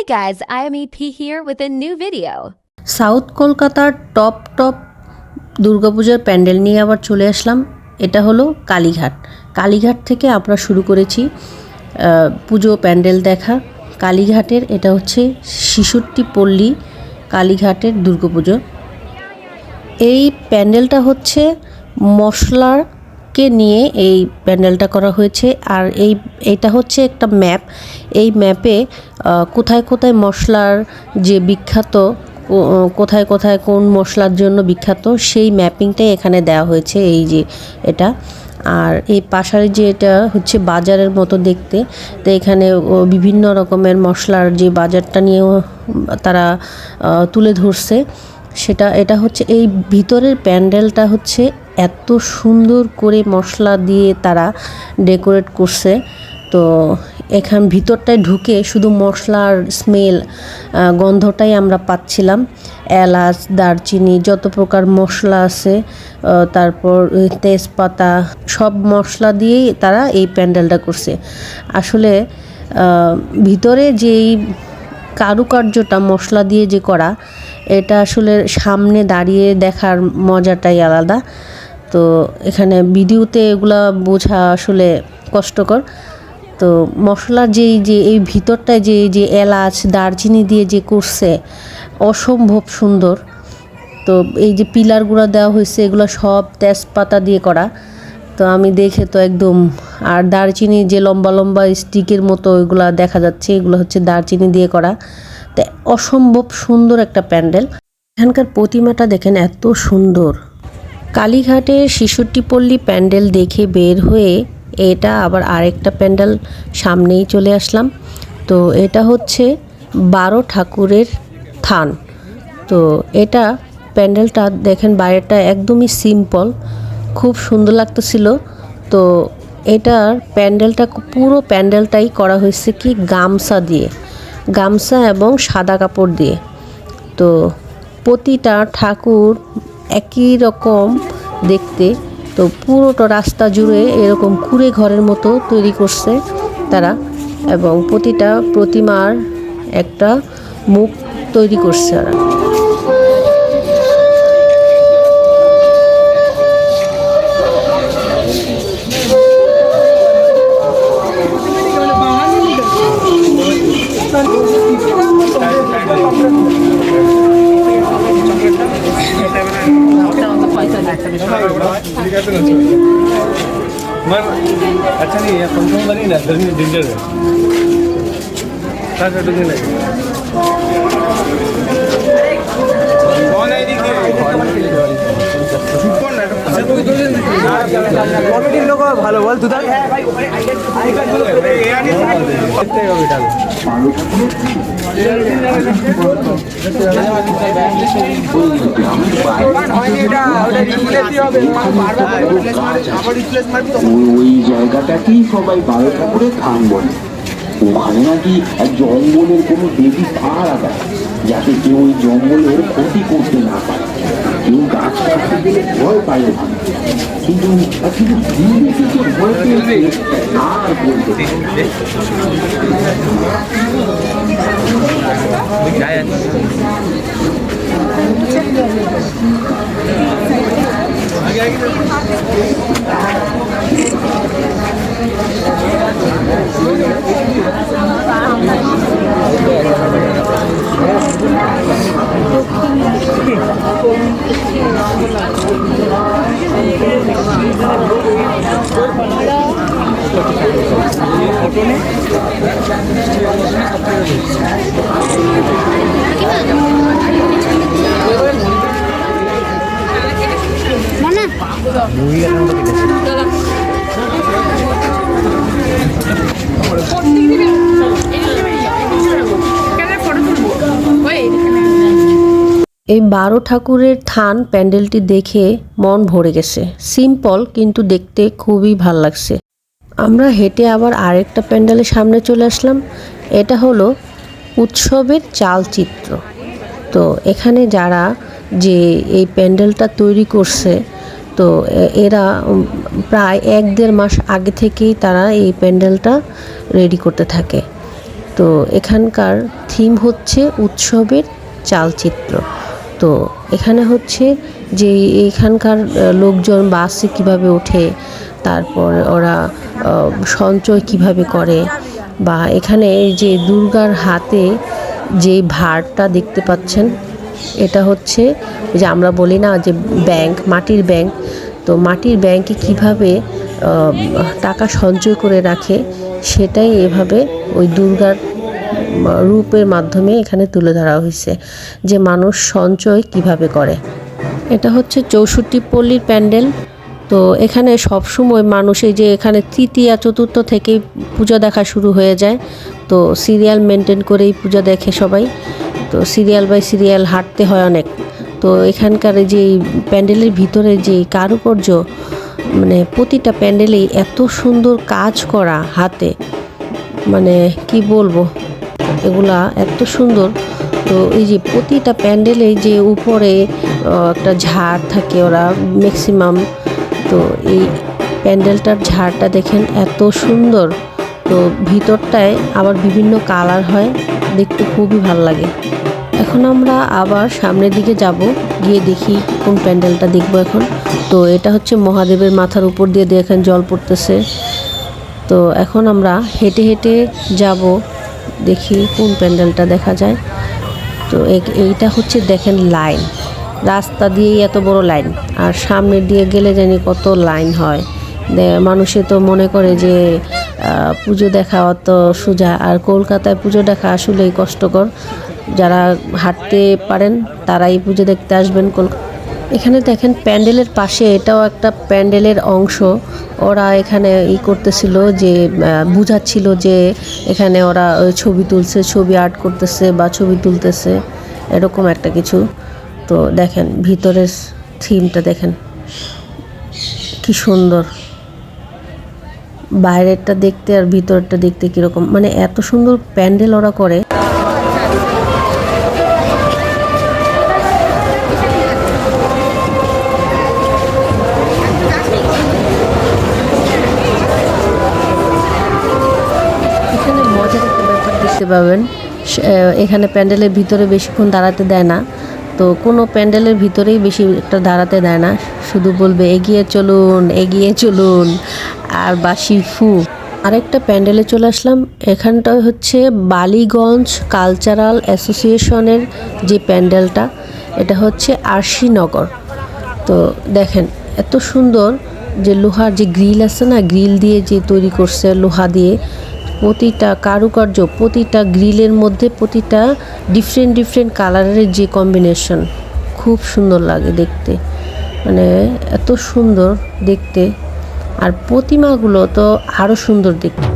guys, I am EP here with a new video. South কলকাতার top দুর্গাপূজার প্যান্ডেল নিয়ে আবার চলে আসলাম। এটা হলো কালীঘাট। কালীঘাট থেকে আমরা শুরু করেছি পুজো প্যান্ডেল দেখা। কালীঘাটের এটা হচ্ছে ৬৬ পল্লী কালীঘাটের দুর্গাপুজো। এই প্যান্ডেলটা হচ্ছে মশলাকে নিয়ে এই প্যান্ডেলটা করা হয়েছে। আর এইটা হচ্ছে একটা ম্যাপ। এই ম্যাপে কোথায় কোথায় মশলার যে বিখ্যাত, কোথায় কোথায় কোন মশলার জন্য বিখ্যাত সেই ম্যাপিংটাই এখানে দেওয়া হয়েছে। এই যে এটা, আর এই পাশারে যে এটা হচ্ছে বাজারের মতো দেখতে, তো এখানে বিভিন্ন রকমের মশলার যে বাজারটা নিয়েও তারা তুলে ধরছে সেটা। এটা হচ্ছে এই ভিতরের প্যান্ডেলটা হচ্ছে এত সুন্দর করে মশলা দিয়ে তারা ডেকোরেট করছে। তো এখান ভিতরটায় ঢুকে শুধু মশলার স্মেল, গন্ধটাই আমরা পাচ্ছিলাম। এলাচ, দারচিনি, যত প্রকার মশলা আছে, তারপর তেজপাতা, সব মশলা দিয়েই তারা এই প্যান্ডেলটা করছে। আসলে ভিতরে যেই কারুকার্যটা মশলা দিয়ে যে করা, এটা আসলে সামনে দাঁড়িয়ে দেখার মজাটাই আলাদা। তো এখানে ভিডিওতে এগুলা বোঝা আসলে কষ্টকর। তো মশলার যে এই ভিতরটায় যে এলাচ, দারচিনি দিয়ে যে করছে, অসম্ভব সুন্দর। তো এই যে পিলারগুলো দেওয়া হয়েছে, এগুলো সব তেজপাতা দিয়ে করা। তো আমি দেখে তো একদম, আর দারচিনি যে লম্বা লম্বা স্টিকের মতো এগুলো দেখা যাচ্ছে, এগুলো হচ্ছে দারচিনি দিয়ে করা। তো অসম্ভব সুন্দর একটা প্যান্ডেল। এখানকার প্রতিমাটা দেখেন এত সুন্দর। কালীঘাটের ৬৬ পল্লী প্যান্ডেল দেখে বের হয়ে এটা আবার আরেকটা প্যান্ডেল সামনেই চলে আসলাম। তো এটা হচ্ছে ১২ ঠাকুরের থান। তো এটা প্যান্ডেলটা দেখেন, বাইরেটা একদমই সিম্পল, খুব সুন্দর লাগতেছিল। তো এটার প্যান্ডেলটা, পুরো প্যান্ডেলটাই করা হয়েছে কি গামছা দিয়ে, গামছা এবং সাদা কাপড় দিয়ে। তো প্রতিটা ঠাকুর একই রকম দেখতে। তো পুরোটা রাস্তা জুড়ে এরকম কুঁড়ে ঘরের মতো তৈরি করছে তারা, এবং প্রতিটা প্রতিমার একটা মুখ তৈরি করছে ওরা। अच्छा नहीं है, पंखा बनी ना गर्मी डेंजर है। क्या कर नहीं कौन है देखिए কমিটির লোক ভালো বল তুই ওই জায়গাটাকেই সবাই ১২ ঠাকুরের থান বলে। ওখানে নাকি এক জঙ্গলের কোনো দেবী পাহারা দেয়, যাতে কেউ ওই জঙ্গলের ক্ষতি করতে না পারে। কেউ গাছ কাটতে গেলে ভয় পায় ওখানে, কিন্তু ভয় পেয়েছে আর বলতে এই ১২ ঠাকুরের থান প্যান্ডেলটি দেখে মন ভরে গেছে। সিম্পল কিন্তু দেখতে খুবই ভাল লাগছে। আমরা হেঁটে আবার আরেকটা প্যান্ডেলের সামনে চলে আসলাম। এটা হলো উৎসবের চালচিত্র। তো এখানে যারা যে এই প্যান্ডেলটা তৈরি করছে, তো এরা প্রায় ১-১.৫ মাস আগে থেকেই তারা এই প্যান্ডেলটা রেডি করতে থাকে। তো এখানকার থিম হচ্ছে উৎসবের চালচিত্র। তো এখানে হচ্ছে যে এখানকার লোকজন বাসে কিভাবে ওঠে, তারপর ওরা সঞ্চয় কিভাবে করে, বা এখানে এই যে দুর্গার হাতে যে ভারটা দেখতে পাচ্ছেন, এটা হচ্ছে যে আমরা বলি না যে ব্যাংক, মাটির ব্যাংক। তো মাটির ব্যাংকে কিভাবে টাকা সঞ্চয় করে রাখে, সেটাই এভাবে ওই দুর্গার রূপের মাধ্যমে এখানে তুলে ধরা হয়েছে, যে মানুষ সঞ্চয় কিভাবে করে। এটা হচ্ছে 64 পল্লীর প্যান্ডেল। তো এখানে সবসময় মানুষ এই যে এখানে তৃতীয়া চতুর্থ থেকেই পূজা দেখা শুরু হয়ে যায়। তো সিরিয়াল মেনটেন করেই পূজা দেখে সবাই। তো সিরিয়াল বাই সিরিয়াল হাঁটতে হয় অনেক। তো এখানকার যে প্যান্ডেলের ভিতরে যে কারুকার্য, মানে প্রতিটা প্যান্ডেলেই এত সুন্দর কাজ করা হাতে, মানে কি বলবো, এগুলা এত সুন্দর। তো এই যে প্রতিটা প্যান্ডেলে যে উপরে একটা ঝাড় থাকে ওরা ম্যাক্সিমাম, তো এই প্যান্ডেলটার ঝাড়টা দেখেন এত সুন্দর। তো ভিতরটায় আবার বিভিন্ন কালার হয়, দেখতে খুবই ভালো লাগে। এখন আমরা আবার সামনের দিকে যাব, গিয়ে দেখি কোন প্যান্ডেলটা দেখবো এখন। তো এটা হচ্ছে মহাদেবের মাথার উপর দিয়ে দেখেন জল পড়তেছে। তো এখন আমরা হেঁটে হেঁটে যাব, দেখি কোন প্যান্ডেলটা দেখা যায়। তো এইটা হচ্ছে দেখেন লাইন, রাস্তা দিয়েই এত বড় লাইন, আর সামনের দিয়ে গেলে জানি কত লাইন হয়। মানুষে তো মনে করে যে পুজো দেখা অত সোজা, আর কলকাতায় পুজো দেখা আসলেই কষ্টকর। যারা হাঁটতে পারেন তারাই পুজো দেখতে আসবেন কলকাতা। এখানে দেখেন প্যান্ডেলের পাশে এটাও একটা প্যান্ডেলের অংশ। ওরা এখানে করতেছিল যে বুঝাচ্ছিল যে এখানে ওরা ছবি তুলছে, ছবি আর্ট করতেছে বা ছবি তুলতেছে, এরকম একটা কিছু। তো দেখেন ভিতরের থিমটা দেখেন কি সুন্দর, বাইরেরটা দেখতে আর ভিতরটা দেখতে কীরকম, মানে এত সুন্দর প্যান্ডেল ওরা করে। এখানে মজার একটা ব্যাপার দেখতে পাবেন, এখানে প্যান্ডেলের ভিতরে বেশিক্ষণ দাঁড়াতে দেয় না। তো কোনো প্যান্ডেলের ভিতরেই বেশি একটা দাঁড়াতে দেয় না, শুধু বলবে এগিয়ে চলুন এগিয়ে চলুন, আর বাঁশি ফু। আরেকটা প্যান্ডেলে চলে আসলাম। এখানটা হচ্ছে বালিগঞ্জ কালচারাল অ্যাসোসিয়েশনের যে প্যান্ডেলটা, এটা হচ্ছে আরশিনগর। তো দেখেন এত সুন্দর, যে লোহার যে গ্রিল আছে না, গ্রিল দিয়ে যে তৈরি করছে লোহা দিয়ে, প্রতিটা কারুকার্য, প্রতিটা গ্রিলের মধ্যে প্রতিটা ডিফারেন্ট ডিফারেন্ট কালারের যে কম্বিনেশন, খুব সুন্দর লাগে দেখতে, মানে এত সুন্দর দেখতে। আর প্রতিমাগুলো তো আরও সুন্দর দেখতে।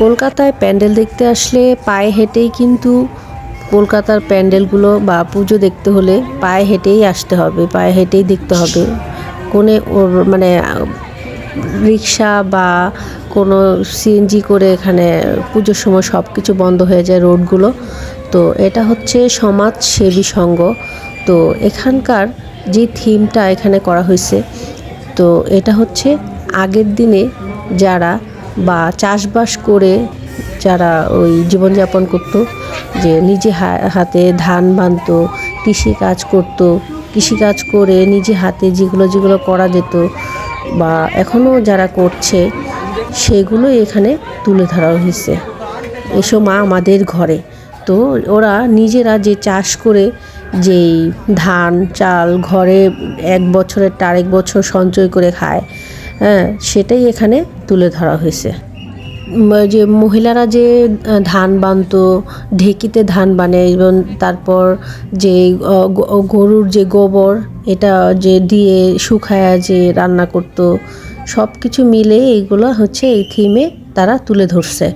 কলকাতায় প্যান্ডেল দেখতে আসলে পায়ে হেঁটেই, কিন্তু কলকাতার প্যান্ডেলগুলো বা পুজো দেখতে হলে পায়ে হেঁটেই আসতে হবে, পায়ে হেঁটেই দেখতে হবে। কোনে ওর মানে রিক্সা বা কোনো সিএনজি করে এখানে পুজোর সময় সব কিছু বন্ধ হয়ে যায় রোডগুলো। তো এটা হচ্ছে সমাজসেবী সংঘ। তো এখানকার যে থিমটা এখানে করা হয়েছে, তো এটা হচ্ছে আগের দিনে যারা বা চাষবাস করে যারা ওই জীবনযাপন করতো, যে নিজে হাতে ধান বানতো, কৃষিকাজ করতো, কৃষিকাজ করে নিজে হাতে যেগুলো যেগুলো করা যেত বা এখনও যারা করছে, সেগুলোই এখানে তুলে ধরা হয়েছে। এসো মা আমাদের ঘরে। তো ওরা নিজেরা যে চাষ করে যেই ধান চাল ঘরে এক বছরের আরেক বছর সঞ্চয় করে খায়, হ্যাঁ, সেটাই এখানে তুলে ধরা হয়েছে। যে মহিলারা যে ধান বানতো, ঢেকিতে ধান বানে, এবং তারপর যে গরুর যে গোবর এটা যে দিয়ে শুকায়া যে রান্না করতো, সব কিছু মিলে এইগুলো হচ্ছে এই থিমে তারা তুলে ধরছে।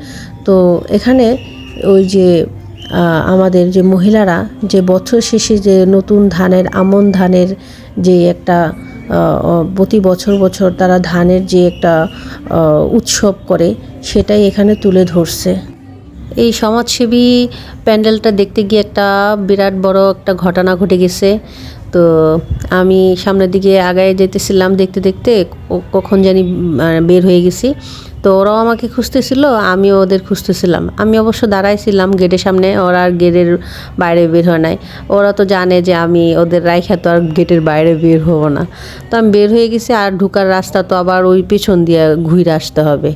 তো এখানে ওই যে আমাদের যে মহিলারা যে বছর শেষে যে নতুন ধানের আমন ধানের যে একটা প্রতি বছর বছর তারা ধানের যে একটা উৎসব করে, সেটাই এখানে তুলে ধরছে। এই সমাজসেবী প্যান্ডেলটা দেখতে গিয়ে একটা বিরাট বড় একটা ঘটনা ঘটে গেছে। তো আমি সামনের দিকে আগায় যেতেছিলাম, দেখতে দেখতে কখন জানি বের হয়ে গেছি। তো ওরাও আমাকে খুঁজতেছিল, আমিও ওদের খুঁজতেছিলাম। আমি অবশ্য দাঁড়াইছিলাম গেটের সামনে, ওরা আর গেটের বাইরে বের হয় নাই। ওরা তো জানে যে আমি ওদের রাইখা তো আর গেটের বাইরে বের হব না। তো আমি বের হয়ে গেছি, আর ঢুকার রাস্তা তো আবার ওই পেছন দিয়ে ঘুরে আসতে হবে।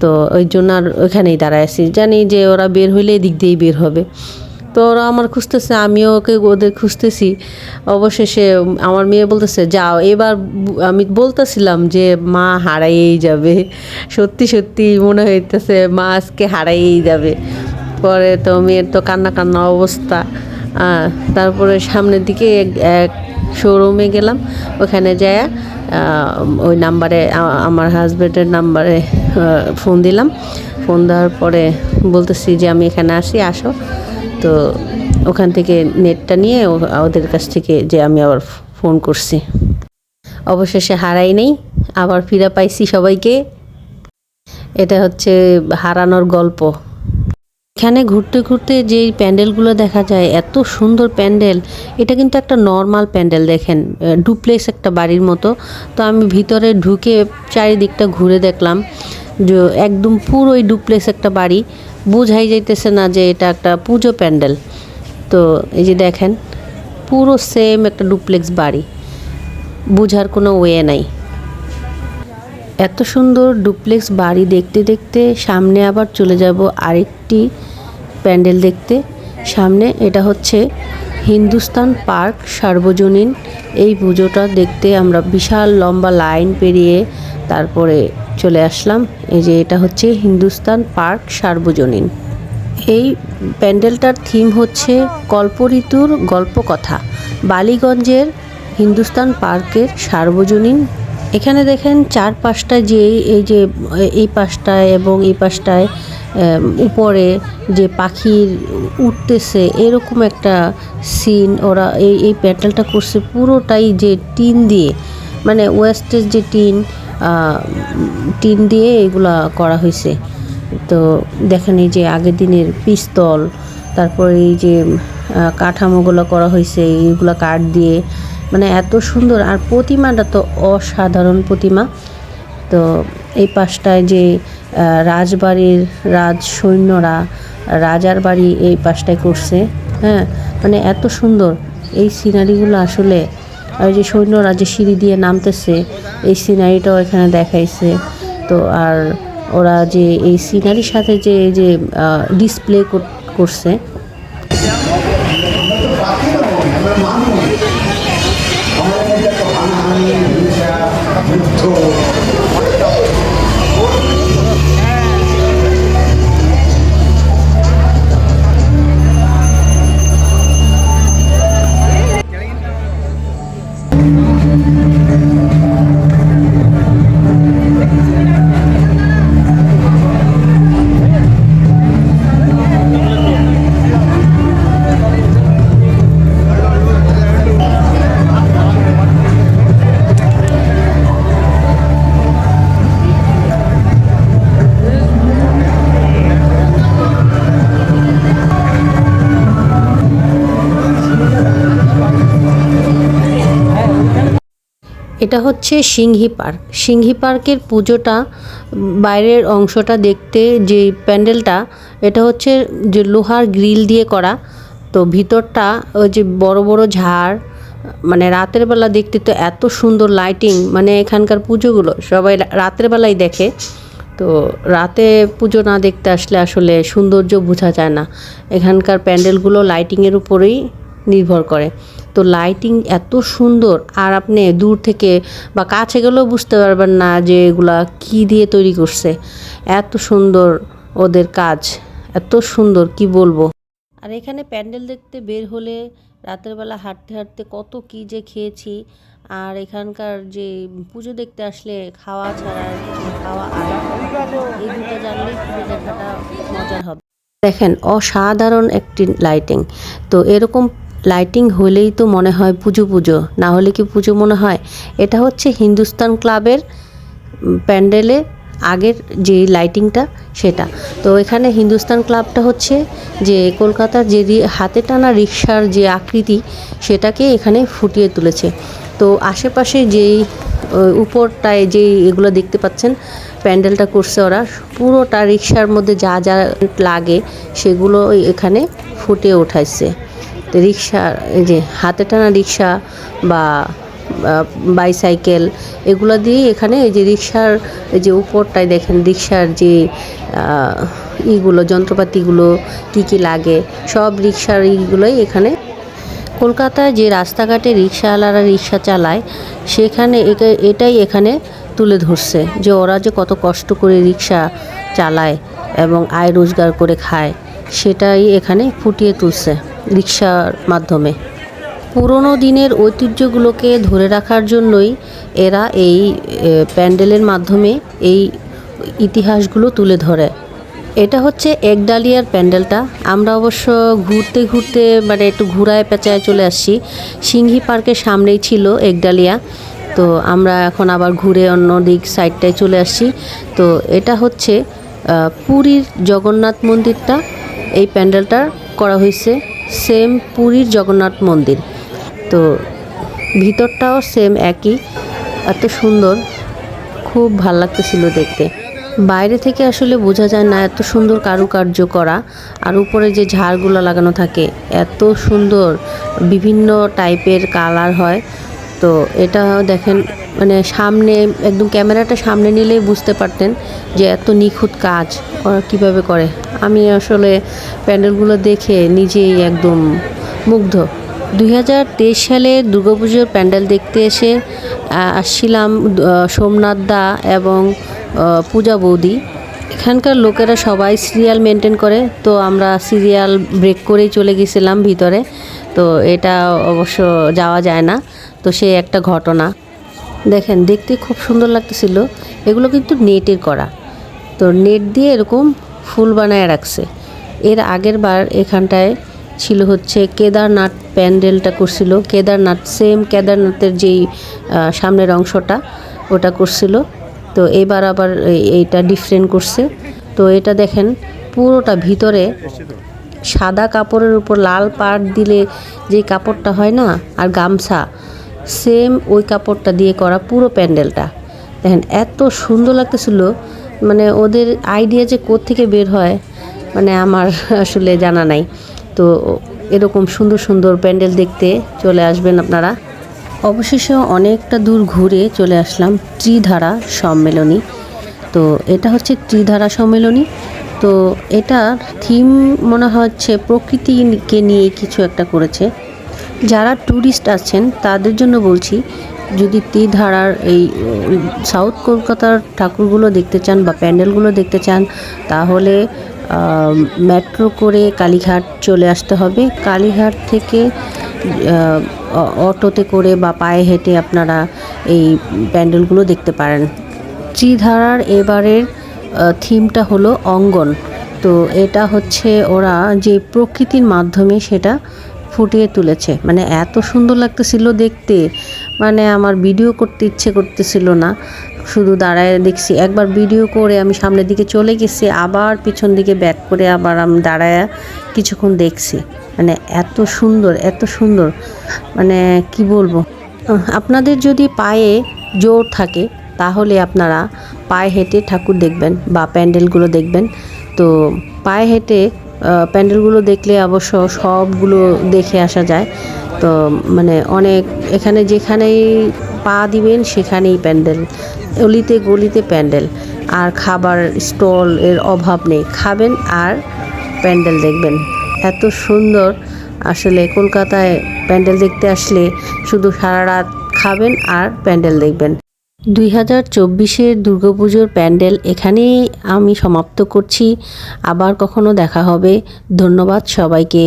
তো ওই জন্য আর ওইখানেই দাঁড়ায় আছি, জানি যে ওরা বের হইলে এদিক দিয়েই বের হবে। তো ওরা আমার খুঁজতেছে, আমিও ওদের খুঁজতেছি। অবশেষে আমার মেয়ে বলতেছে যাও এবার। আমি বলতেছিলাম যে মা হারাইয়েই যাবে, সত্যি সত্যি মনে হইতেছে মা আজকে হারাইয়েই যাবে। পরে তো মেয়ের তো কান্না কান্না অবস্থা। তারপরে সামনের দিকে এক শোরুমে গেলাম, ওখানে যায় ওই নাম্বারে আমার হাজব্যান্ডের নাম্বারে ফোন দিলাম। ফোন দেওয়ার পরে বলতেছি যে আমি এখানে আসি, আসো। তো ওখান থেকে নেটটা নিয়ে ওদের কাছ থেকে যে আমি আবার ফোন করছি। অবশেষে হারাই নেই, আবার ফিরে পাইছি সবাইকে। এটা হচ্ছে হারানোর গল্প। এখানে ঘুরতে ঘুরতে যে প্যান্ডেলগুলো দেখা যায়, এত সুন্দর প্যান্ডেল। এটা কিন্তু একটা নর্মাল প্যান্ডেল, দেখেন ডুপ্লেক্স একটা বাড়ির মতো। তো আমি ভিতরে ঢুকে চারিদিকটা ঘুরে দেখলাম যে একদম পুরোই ডুপ্লেক্স একটা বাড়ি, বোঝাই যাইতেছে না যে এটা একটা পুজো প্যান্ডেল। তো এই যে দেখেন পুরো সেম একটা ডুপ্লেক্স বাড়ি, বোঝার কোনো ওয়ে নাই। এত সুন্দর ডুপ্লেক্স বাড়ি দেখতে দেখতে সামনে আবার চলে যাব আরেকটি প্যান্ডেল দেখতে। সামনে এটা হচ্ছে হিন্দুস্তান পার্ক সার্বজনীন। এই পুজোটা দেখতে আমরা বিশাল লম্বা লাইন পেরিয়ে তারপরে চলে আসলাম। এই যে এটা হচ্ছে হিন্দুস্তান পার্ক সার্বজনীন। এই প্যান্ডেলটার থিম হচ্ছে কল্পঋতুর গল্পকথা, বালিগঞ্জের হিন্দুস্তান পার্কের সার্বজনীন। এখানে দেখেন চারপাশটায় যে এই যে এই পাশটায় এবং এই পাশটায় উপরে যে পাখি উঠতেছে, এরকম একটা সিন ওরা এই প্যান্ডেলটা করছে পুরোটাই যে টিন দিয়ে, মানে ওয়েস্টেজ যে টিন দিয়ে এগুলা করা হয়েছে। তো দেখেন এই যে আগের দিনের পিস্তল, তারপরে এই যে কাঠামোগুলো করা হয়েছে এইগুলো কাঠ দিয়ে, মানে এত সুন্দর। আর প্রতিমাটা তো অসাধারণ প্রতিমা। তো এই পাশটায় যে রাজবাড়ির রাজ সৈন্যরা রাজার বাড়ি এই পাশটায় করছে, হ্যাঁ, মানে এত সুন্দর এই সিনারিগুলো আসলে। আর যে সৈন্যরা যে সিঁড়ি দিয়ে নামতেছে, এই সিনারিটাও এখানে দেখাইছে। তো আর ওরা যে এই সিনারির সাথে যে ডিসপ্লে করছে, এটা হচ্ছে সিংহী পার্ক। সিংহী পার্কের পুজোটা বাইরের অংশটা দেখতে যে প্যান্ডেলটা, এটা হচ্ছে যে লোহার গ্রিল দিয়ে করা। তো ভিতরটা ওই যে বড় বড় ঝাড়, মানে রাতের বেলা দেখতে তো এত সুন্দর লাইটিং। মানে এখানকার পুজোগুলো সবাই রাতের বেলায় দেখে। তো রাতে পুজো না দেখতে আসলে আসলে সৌন্দর্য বোঝা যায় না। এখানকার প্যান্ডেলগুলো লাইটিংয়ের উপরেই নির্ভর করে। তো লাইটিং এত সুন্দর, আর আপনি দূর থেকে বা কাছে গেলেও বুঝতে পারবেন না যে এগুলা কী দিয়ে তৈরি করছে। এত সুন্দর ওদের কাজ, এত সুন্দর কি বলবো। আর এখানে প্যান্ডেল দেখতে বের হলে রাতের বেলা হাঁটতে হাঁটতে কত কি যে খেয়েছি। আর এখানকার যে পুজো দেখতে আসলে খাওয়া ছাড়া আর কিছু খাওয়া আলাদা, এই দুটো জানলেই পুজো দেখাটা মজার হবে। দেখেন অসাধারণ একটি লাইটিং। তো এরকম লাইটিং হলেই তো মনে হয় পুজো পুজো, না হলে কি পুজো মনে হয়। এটা হচ্ছে হিন্দুস্তান ক্লাবের প্যান্ডেলে আগের যে লাইটিংটা সেটা। তো এখানে হিন্দুস্তান ক্লাবটা হচ্ছে যে কলকাতার যে হাতে টানা রিক্সার যে আকৃতি সেটাকে এখানে ফুটিয়ে তুলেছে। তো আশেপাশে যেই উপরটায় যেই এগুলো দেখতে পাচ্ছেন প্যান্ডেলটা করছে ওরা, পুরোটা রিক্সার মধ্যে যা যা লাগে সেগুলো এখানে ফুটিয়ে উঠাইছে। তো রিক্সা, এই যে হাতে টানা রিক্সা বা বাইসাইকেল, এগুলো দিয়ে এখানে এই যে রিক্সার এই যে উপরটায় দেখেন রিক্সার যে ইগুলো যন্ত্রপাতিগুলো কি কি লাগে সব রিক্সার ইগুলোই এখানে। কলকাতায় যে রাস্তাঘাটে রিক্সাওয়ালারা রিক্সা চালায় সেখানে এটাই এখানে তুলে ধরছে যে ওরা যে কত কষ্ট করে রিক্সা চালায় এবং আয় রোজগার করে খায়, সেটাই এখানে ফুটিয়ে তুলছে রিক্সার মাধ্যমে। পুরনো দিনের ঐতিহ্যগুলোকে ধরে রাখার জন্যই এরা এই প্যান্ডেলের মাধ্যমে এই ইতিহাসগুলো তুলে ধরে। এটা হচ্ছে একডালিয়ার প্যান্ডেলটা। আমরা অবশ্য ঘুরতে ঘুরতে মানে একটু ঘুরায় পেঁচায় চলে আসছি। সিংহি পার্কের সামনেই ছিল একডালিয়া, তো আমরা এখন আবার ঘুরে অন্য দিক সাইডটায় চলে আসছি। তো এটা হচ্ছে পুরীর জগন্নাথ মন্দিরটা, এই প্যান্ডেলটা করা হয়েছে সেম পুরীর জগন্নাথ মন্দির। তো ভিতরটাও সেম একই, এত সুন্দর, খুব ভাল লাগতেছিল দেখতে। বাইরে থেকে আসলে বোঝা যায় না এত সুন্দর কারুকার্য করা। আর উপরে যে ঝাড়গুলো লাগানো থাকে এত সুন্দর, বিভিন্ন টাইপের কালার হয়। তো এটা দেখেন মানে সামনে একদম ক্যামেরাটা সামনে নিলেই বুঝতে পারতেন যে এত নিখুঁত কাজ ওরা কীভাবে করে। আমি আসলে প্যান্ডেলগুলো দেখে নিজেই একদম মুগ্ধ। 2023 সালে দুর্গাপুজোর প্যান্ডেল দেখতে এসে আসছিলাম সোমনাথ দা এবং পূজা বৌদি। এখানকার লোকেরা সবাই সিরিয়াল মেনটেন করে, তো আমরা সিরিয়াল ব্রেক করেই চলে গেছিলাম ভিতরে। তো এটা অবশ্য যাওয়া যায় না, তো সে একটা ঘটনা। দেখেন দেখতে খুব সুন্দর লাগতেছিল। এগুলো কিন্তু নেটের করা, তো নেট দিয়ে এরকম ফুল বানায় রাখছে। এর আগের বার এখানটায় ছিল হচ্ছে কেদারনাথ প্যান্ডেলটা করছিল, কেদারনাথ সেম কেদারনাথের যেই সামনের অংশটা ওটা করছিল। তো এবার আবার এইটা ডিফারেন্ট করছে। তো এটা দেখেন পুরোটা ভিতরে সাদা কাপড়ের উপর লাল পাড় দিলে যে কাপড়টা হয় না, আর গামছা সেম ওই কাপড়টা দিয়ে করা পুরো প্যান্ডেলটা। দেখেন এত সুন্দর লাগতেছিল, মানে ওদের আইডিয়া যে কোত্থেকে বের হয় মানে আমার আসলে জানা নাই। তো এরকম সুন্দর সুন্দর প্যান্ডেল দেখতে চলে আসবেন আপনারা। অবশেষে অনেকটা দূর ঘুরে চলে আসলাম ত্রিধারা সম্মেলনী। তো এটা হচ্ছে ত্রিধারা সম্মেলনী। তো এটার থিম মনে হচ্ছে প্রকৃতিকে নিয়ে কিছু একটা করেছে। যারা ট্যুরিস্ট আছেন তাদের জন্য বলছি, যদি ত্রিধারার এই সাউথ কলকাতার ঠাকুরগুলো দেখতে চান বা প্যান্ডেলগুলো দেখতে চান তাহলে মেট্রো করে কালীঘাট চলে আসতে হবে। কালীঘাট থেকে অটোতে করে বা পায়ে হেঁটে আপনারা এই প্যান্ডেলগুলো দেখতে পারেন। ত্রিধারার এবারের থিমটা হলো অঙ্গন। তো এটা হচ্ছে ওরা যে প্রকৃতির মাধ্যমে সেটা ফুটিয়ে তুলেছে, মানে এত সুন্দর লাগতেছিল দেখতে, মানে আমার ভিডিও করতে ইচ্ছে করতেছিল না, শুধু দাঁড়ায় দেখছি। একবার ভিডিও করে আমি সামনের দিকে চলে গেছি, আবার পিছন দিকে ব্যাক করে আবার আমি দাঁড়ায় কিছুক্ষণ দেখছি। মানে এত সুন্দর, এত সুন্দর, মানে কি বলবো। আপনাদের যদি পায়ে জোর থাকে তাহলে আপনারা পায়ে হেঁটে ঠাকুর দেখবেন বা প্যান্ডেলগুলো দেখবেন। তো পায়ে হেঁটে প্যান্ডেলগুলো দেখলে অবশ্য সবগুলো দেখে আসা যায়। তো মানে অনেক এখানে যেখানেই পা দিবেন সেখানেই প্যান্ডেল, অলিতে গলিতে প্যান্ডেল, আর খাবার স্টল এর অভাব নেই। খাবেন আর প্যান্ডেল দেখবেন, এত সুন্দর। আসলে কলকাতায় প্যান্ডেল দেখতে আসলে শুধু সারা রাত খাবেন আর প্যান্ডেল দেখবেন। 2024-এর দুর্গাপুজোর প্যান্ডেল এখানেই আমি সমাপ্ত করছি। আবার কখনো দেখা হবে। ধন্যবাদ সবাইকে।